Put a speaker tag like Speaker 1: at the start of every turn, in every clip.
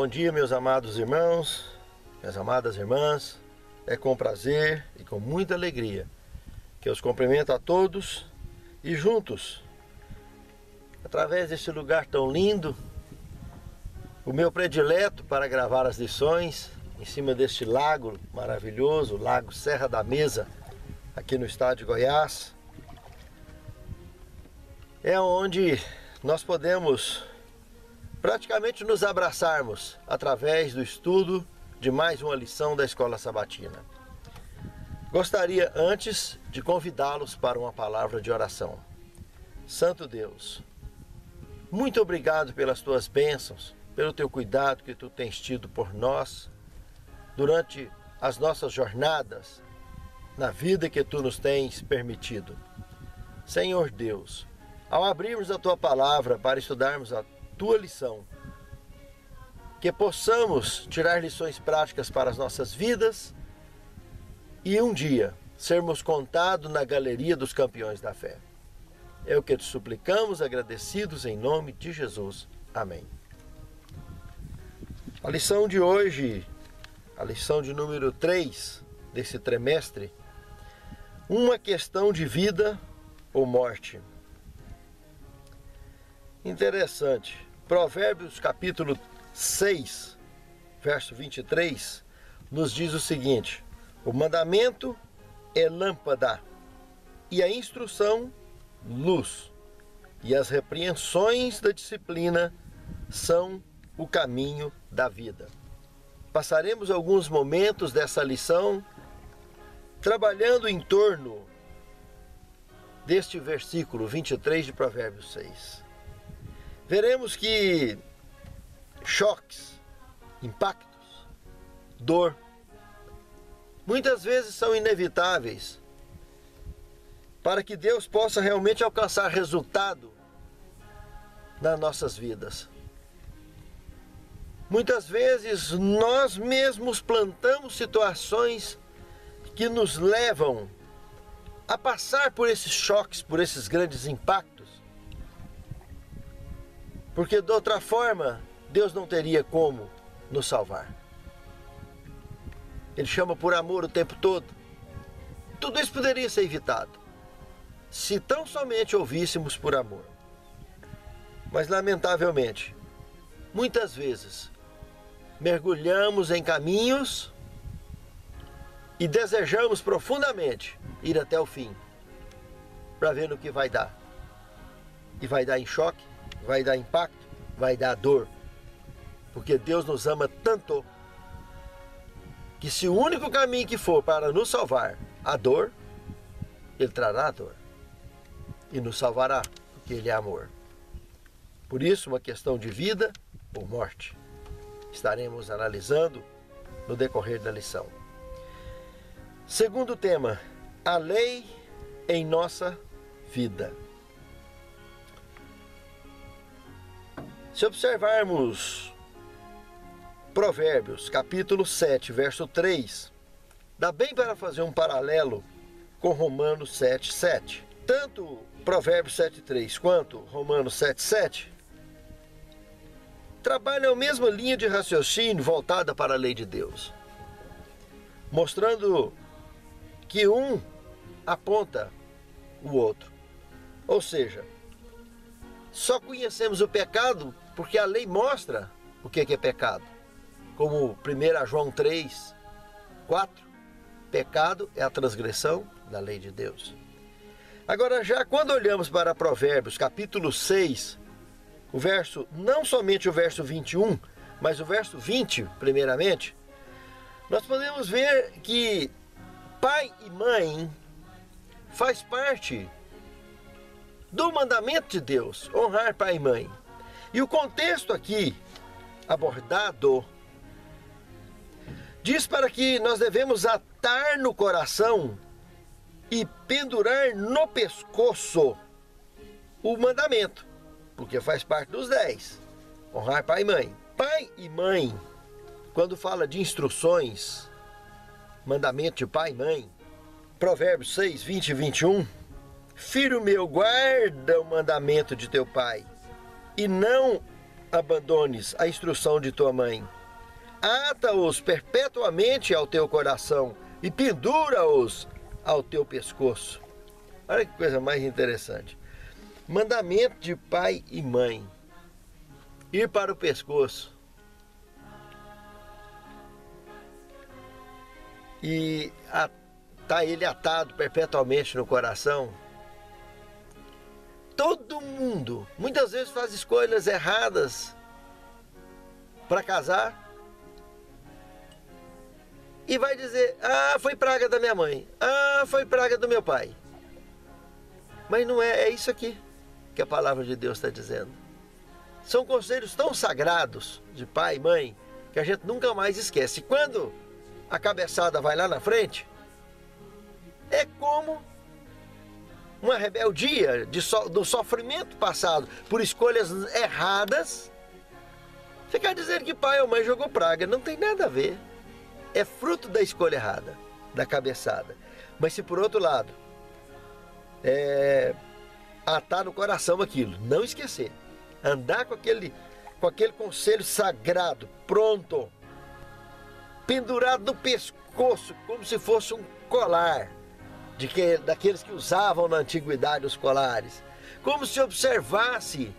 Speaker 1: Bom dia, meus amados irmãos, minhas amadas irmãs. É com prazer e com muita alegria que eu os cumprimento a todos e juntos, através deste lugar tão lindo, o meu predileto para gravar as lições, em cima deste lago maravilhoso, o Lago Serra da Mesa, aqui no estado de Goiás, é onde nós podemos praticamente nos abraçarmos através do estudo de mais uma lição da Escola Sabatina. Gostaria antes de convidá-los para uma palavra de oração. Santo Deus, muito obrigado pelas tuas bênçãos, pelo teu cuidado que tu tens tido por nós durante as nossas jornadas, na vida que tu nos tens permitido. Senhor Deus, ao abrirmos a tua palavra para estudarmos a tua lição, que possamos tirar lições práticas para as nossas vidas e um dia sermos contados na galeria dos campeões da fé. É o que te suplicamos, agradecidos em nome de Jesus. Amém. A lição de hoje, a lição de número 3 desse trimestre, uma questão de vida ou morte. Interessante. Provérbios capítulo 6, verso 23, nos diz o seguinte: o mandamento é lâmpada, e a instrução, luz, e as repreensões da disciplina são o caminho da vida. Passaremos alguns momentos dessa lição trabalhando em torno deste versículo 23 de Provérbios 6. Veremos que choques, impactos, dor, muitas vezes são inevitáveis para que Deus possa realmente alcançar resultado nas nossas vidas. Muitas vezes nós mesmos plantamos situações que nos levam a passar por esses choques, por esses grandes impactos, porque de outra forma Deus não teria como nos salvar. Ele chama por amor o tempo todo. Tudo isso poderia ser evitado se tão somente ouvíssemos por amor. Mas lamentavelmente, muitas vezes mergulhamos em caminhos e desejamos profundamente ir até o fim para ver no que vai dar. E vai dar em choque, vai dar impacto, vai dar dor. Porque Deus nos ama tanto que se o único caminho que for para nos salvar a dor, Ele trará a dor e nos salvará, porque Ele é amor. Por isso, uma questão de vida ou morte estaremos analisando no decorrer da lição. Segundo tema, a lei em nossa vida. Se observarmos Provérbios, capítulo 7, verso 3, dá bem para fazer um paralelo com Romanos 7, 7. Tanto Provérbios 7, 3 quanto Romanos 7, 7 trabalham a mesma linha de raciocínio voltada para a lei de Deus, mostrando que um aponta o outro. Ou seja, só conhecemos o pecado porque a lei mostra o que é pecado. Como 1 João 3, 4, pecado é a transgressão da lei de Deus. Agora, já quando olhamos para Provérbios, capítulo 6, o verso, não somente o verso 21, mas o verso 20, primeiramente, nós podemos ver que pai e mãe faz parte do mandamento de Deus, honrar pai e mãe. E o contexto aqui abordado diz para que nós devemos atar no coração e pendurar no pescoço o mandamento, porque faz parte dos 10, honrar pai e mãe. Pai e mãe, quando fala de instruções, mandamento de pai e mãe, Provérbios 6, 20 e 21, filho meu, guarda o mandamento de teu pai, e não abandones a instrução de tua mãe. Ata-os perpetuamente ao teu coração e pendura-os ao teu pescoço. Olha que coisa mais interessante. Mandamento de pai e mãe. Ir para o pescoço. E tá ele atado perpetuamente no coração. Todo mundo, muitas vezes, faz escolhas erradas para casar e vai dizer: ah, foi praga da minha mãe, ah, foi praga do meu pai. Mas não é isso aqui que a palavra de Deus está dizendo. São conselhos tão sagrados de pai e mãe que a gente nunca mais esquece. Quando a cabeçada vai lá na frente, é como uma rebeldia do sofrimento passado por escolhas erradas. Você quer dizer que pai ou mãe jogou praga? Não tem nada a ver. É fruto da escolha errada, da cabeçada. Mas se por outro lado, atar no coração aquilo, não esquecer, andar com aquele conselho sagrado, pronto, pendurado no pescoço, como se fosse um colar, daqueles que usavam na antiguidade os colares, como se observasse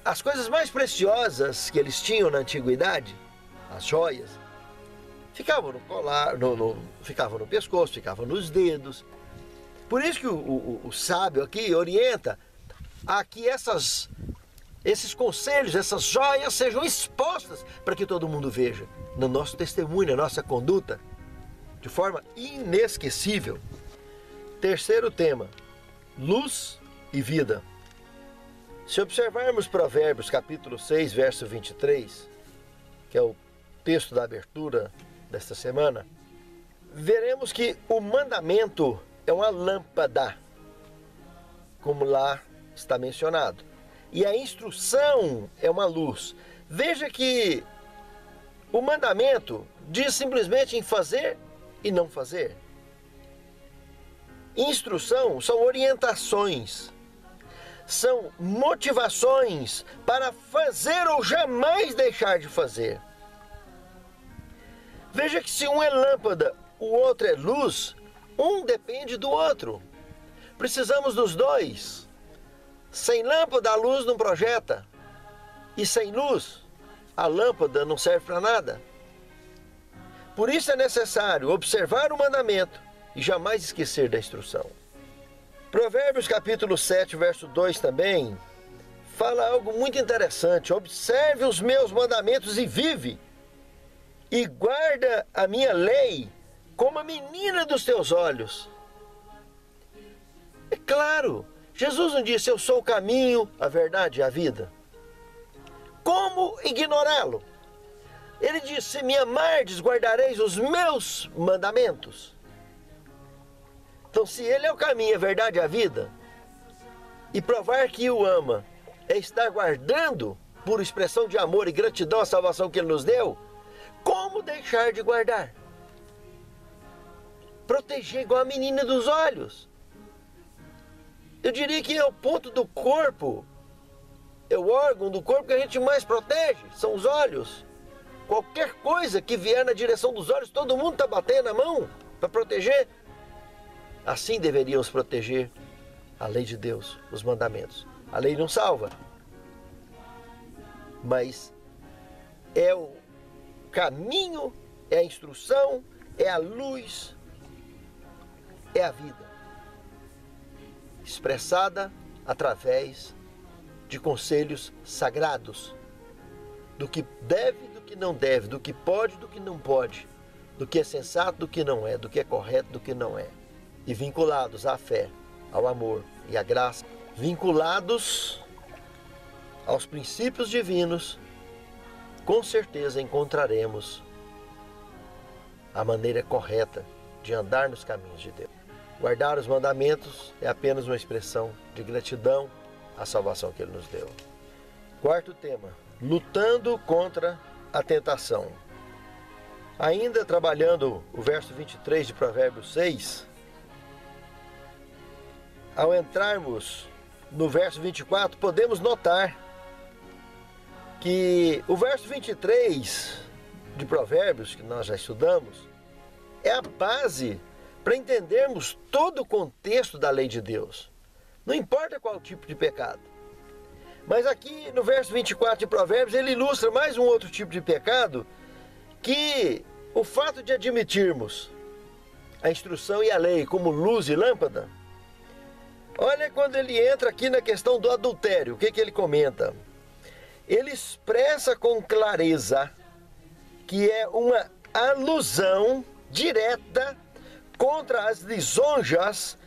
Speaker 1: as coisas mais preciosas que eles tinham na antiguidade, as joias, ficavam no colar, ficavam no pescoço, ficavam nos dedos. Por isso que o sábio aqui orienta a que esses conselhos, essas joias sejam expostas para que todo mundo veja no nosso testemunho, na nossa conduta, de forma inesquecível. Terceiro tema, luz e vida. Se observarmos Provérbios capítulo 6, verso 23, que é o texto da abertura desta semana, veremos que o mandamento é uma lâmpada, como lá está mencionado, e a instrução é uma luz. Veja que o mandamento diz simplesmente em fazer e não fazer. Instrução são orientações, são motivações para fazer ou jamais deixar de fazer. Veja que se um é lâmpada, o outro é luz, um depende do outro. Precisamos dos dois. Sem lâmpada a luz não projeta, e sem luz a lâmpada não serve para nada. Por isso é necessário observar o mandamento e jamais esquecer da instrução. Provérbios capítulo 7, verso 2 também fala algo muito interessante. Observe os meus mandamentos e vive, e guarda a minha lei como a menina dos teus olhos. É claro, Jesus não disse: eu sou o caminho, a verdade e a vida. Como ignorá-lo? Ele disse: se me amardes, guardareis os meus mandamentos. Então, se ele é o caminho, a verdade e a vida, e provar que o ama é estar guardando, por expressão de amor e gratidão, a salvação que ele nos deu, como deixar de guardar? Proteger igual a menina dos olhos. Eu diria que é o ponto do corpo, é o órgão do corpo que a gente mais protege, são os olhos. Qualquer coisa que vier na direção dos olhos, todo mundo está batendo a mão para proteger. Assim deveríamos proteger a lei de Deus, os mandamentos. A lei não salva, mas é o caminho, é a instrução, é a luz, é a vida, expressada através de conselhos sagrados, do que deve, do que não deve, do que pode, do que não pode, do que é sensato, do que não é, do que é correto, do que não é, e vinculados à fé, ao amor e à graça, vinculados aos princípios divinos, com certeza encontraremos a maneira correta de andar nos caminhos de Deus. Guardar os mandamentos é apenas uma expressão de gratidão à salvação que Ele nos deu. Quarto tema, lutando contra a tentação. Ainda trabalhando o verso 23 de Provérbios 6, ao entrarmos no verso 24, podemos notar que o verso 23 de Provérbios, que nós já estudamos, é a base para entendermos todo o contexto da lei de Deus. Não importa qual tipo de pecado. Mas aqui no verso 24 de Provérbios, ele ilustra mais um outro tipo de pecado, que o fato de admitirmos a instrução e a lei como luz e lâmpada. Olha quando ele entra aqui na questão do adultério, o que ele comenta? Ele expressa com clareza que é uma alusão direta contra as lisonjas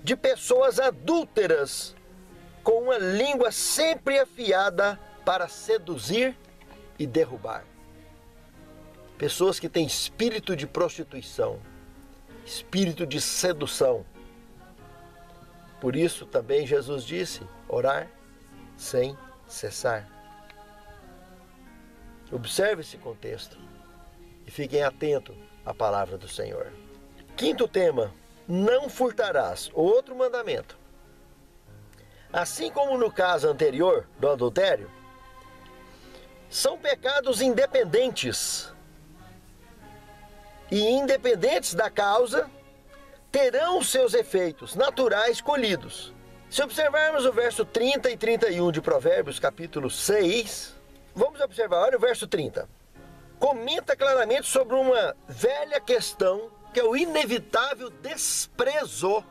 Speaker 1: de pessoas adúlteras, com uma língua sempre afiada para seduzir e derrubar. Pessoas que têm espírito de prostituição, espírito de sedução. Por isso também Jesus disse, orar sem cessar. Observe esse contexto e fiquem atentos à palavra do Senhor. Quinto tema, não furtarás, outro mandamento. Assim como no caso anterior do adultério, são pecados independentes. E independentes da causa, terão seus efeitos naturais colhidos. Se observarmos o verso 30 e 31 de Provérbios, capítulo 6, vamos observar, olha o verso 30. Comenta claramente sobre uma velha questão, que é o inevitável desprezo,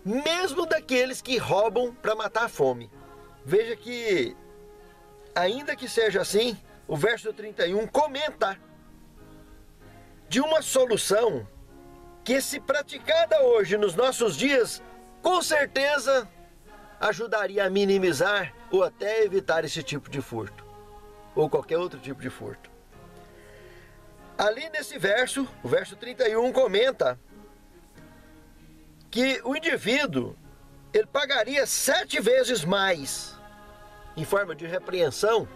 Speaker 1: mesmo daqueles que roubam para matar a fome. Veja que, ainda que seja assim, o verso 31 comenta de uma solução que, se praticada hoje nos nossos dias, com certeza ajudaria a minimizar ou até evitar esse tipo de furto, ou qualquer outro tipo de furto. Ali nesse verso, o verso 31 comenta que o indivíduo, ele pagaria 7 vezes mais em forma de repreensão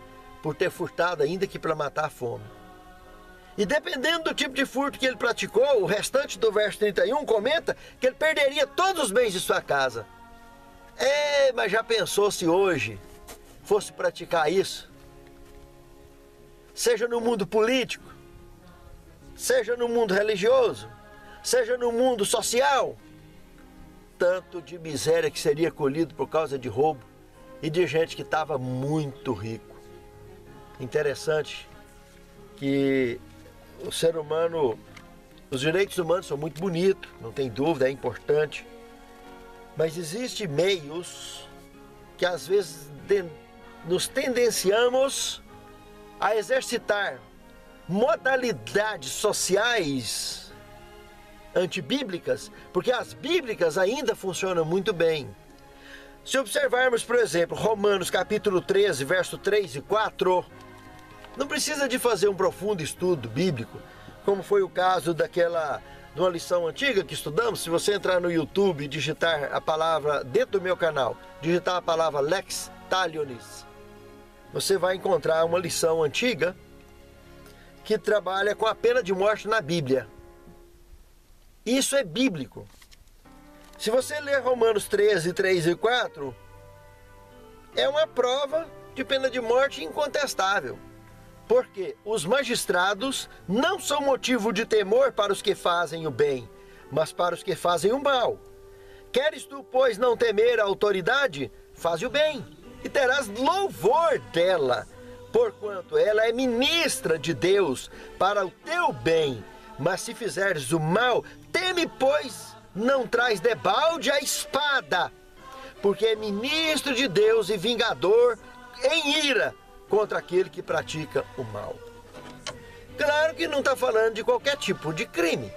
Speaker 1: por ter furtado, ainda que para matar a fome. E dependendo do tipo de furto que ele praticou, o restante do verso 31 comenta que ele perderia todos os bens de sua casa. Mas já pensou se hoje fosse praticar isso? Seja no mundo político, seja no mundo religioso, seja no mundo social, tanto de miséria que seria colhido por causa de roubo e de gente que estava muito rico. Interessante que o ser humano, os direitos humanos são muito bonitos, não tem dúvida, é importante, mas existem meios que às vezes nos tendenciamos a exercitar modalidades sociais antibíblicas, porque as bíblicas ainda funcionam muito bem. Se observarmos, por exemplo, Romanos capítulo 13, verso 3 e 4, não precisa de fazer um profundo estudo bíblico, como foi o caso de uma lição antiga que estudamos. Se você entrar no YouTube e digitar a palavra, dentro do meu canal, digitar a palavra Lex Talionis, você vai encontrar uma lição antiga que trabalha com a pena de morte na Bíblia. Isso é bíblico. Se você ler Romanos 13, 3 e 4, é uma prova de pena de morte incontestável. Porque os magistrados não são motivo de temor para os que fazem o bem, mas para os que fazem o mal. Queres tu, pois, não temer a autoridade? Faze o bem, e terás louvor dela, porquanto ela é ministra de Deus para o teu bem. Mas se fizeres o mal, teme, pois, não traz debalde a espada, porque é ministro de Deus e vingador em ira contra aquele que pratica o mal. Claro que não está falando de qualquer tipo de crime.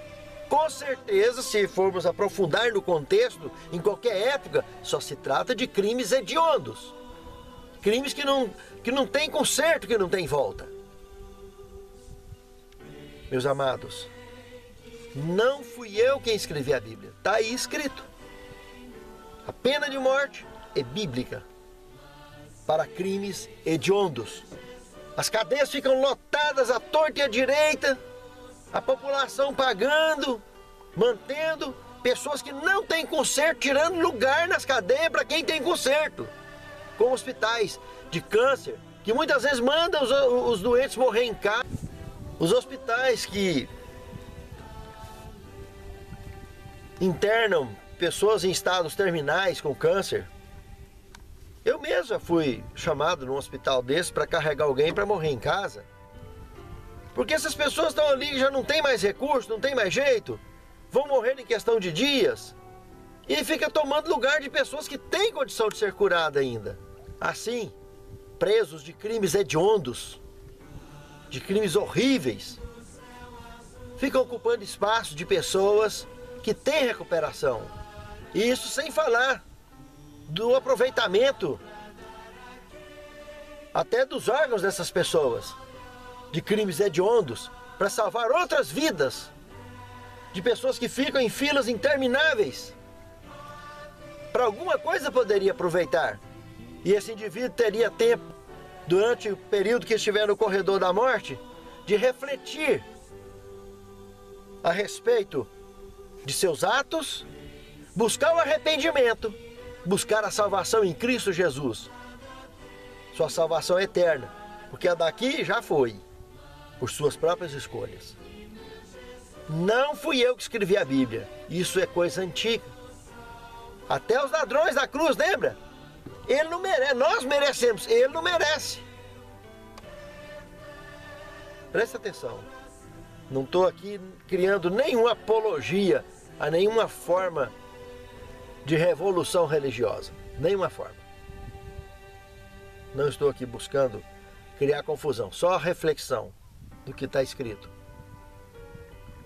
Speaker 1: Com certeza, se formos aprofundar no contexto, em qualquer época, só se trata de crimes hediondos. Crimes que não tem conserto, que não tem volta. Meus amados, não fui eu quem escrevi a Bíblia. Está aí escrito. A pena de morte é bíblica para crimes hediondos. As cadeias ficam lotadas à torta e à direita, a população pagando, mantendo pessoas que não têm conserto, tirando lugar nas cadeias para quem tem conserto, com hospitais de câncer, que muitas vezes mandam os doentes morrer em casa, os hospitais que internam pessoas em estados terminais com câncer. Eu mesmo já fui chamado num hospital desse para carregar alguém para morrer em casa. Porque essas pessoas estão ali e já não tem mais recurso, não tem mais jeito, vão morrer em questão de dias e fica tomando lugar de pessoas que têm condição de ser curada ainda. Assim, presos de crimes hediondos, de crimes horríveis, ficam ocupando espaço de pessoas que têm recuperação. E isso sem falar do aproveitamento até dos órgãos dessas pessoas, de crimes hediondos, para salvar outras vidas, de pessoas que ficam em filas intermináveis. Para alguma coisa poderia aproveitar. E esse indivíduo teria tempo, durante o período que estiver no corredor da morte, de refletir a respeito de seus atos, buscar o arrependimento, buscar a salvação em Cristo Jesus. Sua salvação é eterna, porque a daqui já foi, por suas próprias escolhas. Não fui eu que escrevi a Bíblia, isso é coisa antiga. Até os ladrões da cruz, lembra? Ele não merece, nós merecemos, ele não merece. Presta atenção, não estou aqui criando nenhuma apologia a nenhuma forma de revolução religiosa, nenhuma forma. Não estou aqui buscando criar confusão, só reflexão do que está escrito.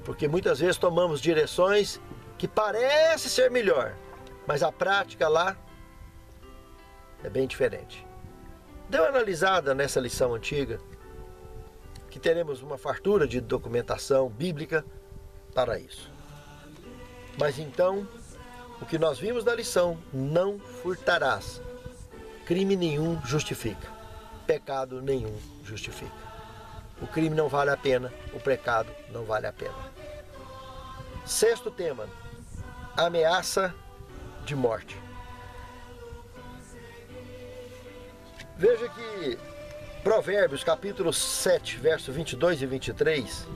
Speaker 1: Porque muitas vezes tomamos direções que parecem ser melhor, mas a prática lá é bem diferente. Dê uma analisada nessa lição antiga, que teremos uma fartura de documentação bíblica para isso. Mas então, o que nós vimos na lição, não furtarás. Crime nenhum justifica, pecado nenhum justifica. O crime não vale a pena, o pecado não vale a pena. Sexto tema, ameaça de morte. Veja que Provérbios capítulo 7, verso 22 e 23,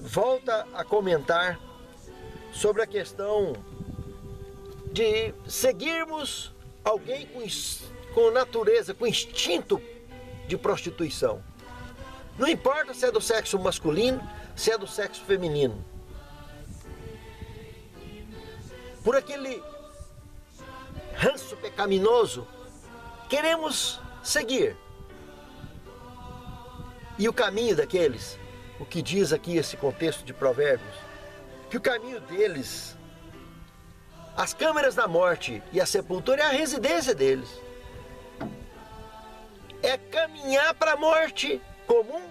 Speaker 1: volta a comentar sobre a questão de seguirmos alguém com natureza, com instinto de prostituição. Não importa se é do sexo masculino, se é do sexo feminino. Por aquele ranço pecaminoso, queremos seguir. E o caminho daqueles, o que diz aqui esse contexto de Provérbios, que o caminho deles, as câmaras da morte e a sepultura é a residência deles. É caminhar para a morte comum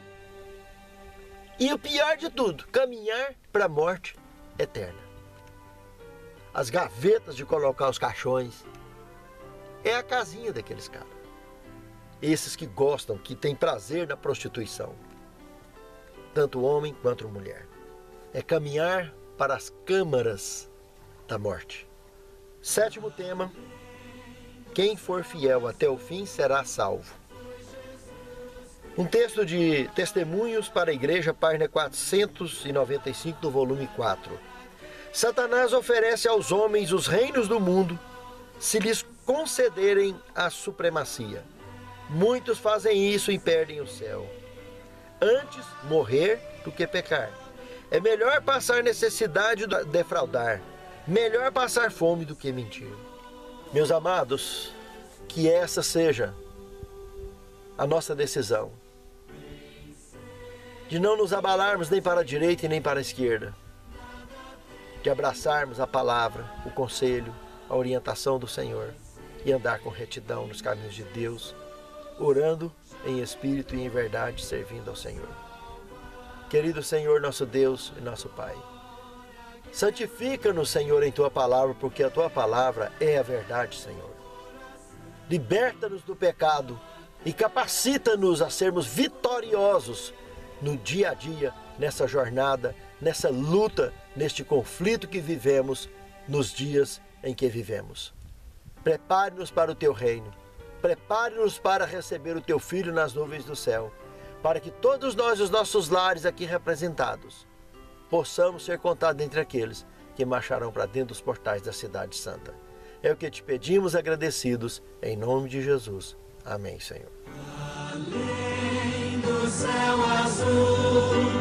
Speaker 1: e o pior de tudo, caminhar para a morte eterna. As gavetas de colocar os caixões é a casinha daqueles caras. Esses que gostam, que têm prazer na prostituição, tanto homem quanto mulher. É caminhar para as câmaras da morte. Sétimo tema, quem for fiel até o fim será salvo. Um texto de Testemunhos para a Igreja, página 495 do volume 4. Satanás oferece aos homens os reinos do mundo se lhes concederem a supremacia. Muitos fazem isso e perdem o céu. Antes morrer do que pecar. É melhor passar necessidade do que defraudar. Melhor passar fome do que mentir. Meus amados, que essa seja a nossa decisão. De não nos abalarmos nem para a direita e nem para a esquerda. De abraçarmos a palavra, o conselho, a orientação do Senhor e andar com retidão nos caminhos de Deus, orando em espírito e em verdade, servindo ao Senhor. Querido Senhor, nosso Deus e nosso Pai, santifica-nos, Senhor, em Tua palavra, porque a Tua palavra é a verdade, Senhor. Liberta-nos do pecado e capacita-nos a sermos vitoriosos no dia a dia, nessa jornada, nessa luta, neste conflito que vivemos, nos dias em que vivemos. Prepare-nos para o Teu reino. Prepare-nos para receber o Teu Filho nas nuvens do céu, para que todos nós, os nossos lares aqui representados, possamos ser contados entre aqueles que marcharão para dentro dos portais da Cidade Santa. É o que te pedimos agradecidos, em nome de Jesus. Amém, Senhor.
Speaker 2: Além do céu azul.